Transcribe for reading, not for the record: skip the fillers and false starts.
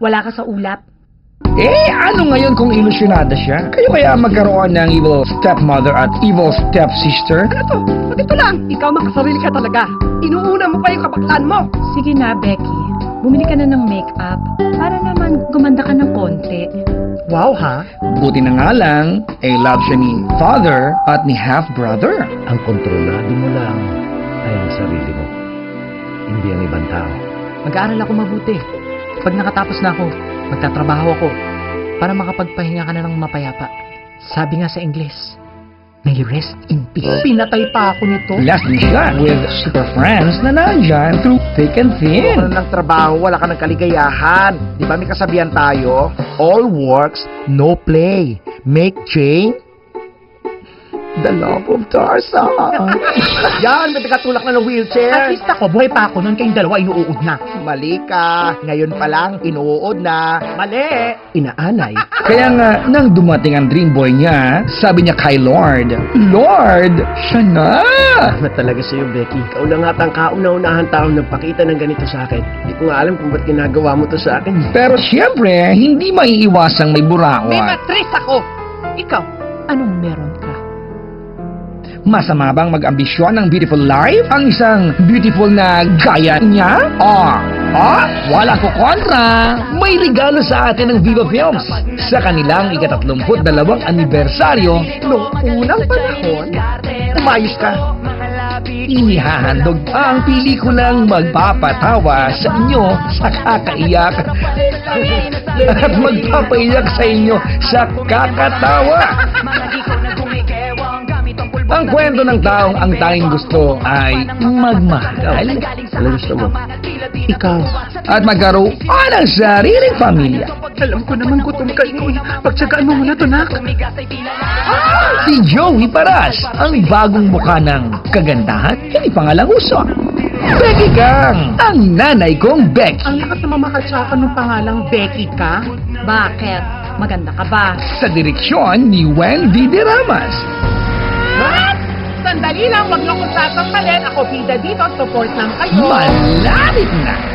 Wala ka sa ulap. Eh, ano ngayon kung ilusyonada siya? Kayo kaya magkaroon ng evil stepmother at evil stepsister? Ito, ito lang. Ikaw makasarili ka talaga. Inuuna mo pa yung kabaklaan mo. Sige na, Becky. Bumili ka na ng makeup para naman gumanda ka ng konti. Wow, ha? Buti na nga lang, love siya ni father at ni half-brother. Ang kontrolado mo lang ay ang sarili mo. Hindi ang ibang tao. Mag-aaral ako mabuti. Pag nakatapos na ako, magtatrabaho ako para makapagpahinga ka na ng mapayapa. Sabi nga sa Ingles, may rest in peace. Pinatay pa ako nito. Last din siya with super friends na nandyan through thick and thin. Wala ng trabaho, wala ka ng kaligayahan. Di ba may kasabihan tayo? All works, no play. Make Jane the love of Tarzan. Yan, may katulak na ng At wheelchair. least ako, buhay pa ako noon kayong dalawa inuud na. Mali ka. Ngayon pa lang, inuud na. Mali. Inaanay. Kaya nga, nang dumating ang dream boy niya, sabi niya kay Lord, Lord, siya na! Ano talaga sa'yo, Becky? Ikaw na nga ang kauna-unahan taong nagpakita ng ganito sa akin. Hindi ko nga alam kung ba't ginagawa mo to sa akin. Pero siyempre, hindi maiiwasang may May burawan. matris ako. Ikaw, anong meron ka? Masama bang mag-ambisyon ng beautiful life? Ang isang beautiful na gaya niya? Wala ko kontra! May regalo sa atin ng Viva Films sa kanilang ika-32 anibersaryo. Noong unang panahon, umayos ka. Inihahandog ang pelikulang magpapatawa sa inyo sa kakaiyak at magpapaiyak sa inyo sa kakatawa. Ang kwento ng taong ang tanging gusto ay magmahal Ano gusto mo? Ikaw. at magkaroon ng sariling pamilya. Alam ko naman gutom kayo. Pagtsagaan mo muna to, nak. Si Joey Paras, ang bagong mukha ng kagandahan, hindi pangalang uso. Becky Gang, ang nanay kong Becky. Ang lakas na mamahal sa akin ng pangalang Becky ka. Bakit? Maganda ka ba? Sa direksyon ni Wendy De Ramas. What? Sandali lang, wag niyo akong tatanggalin. Ako bida dito, support lang kayo. Malapit na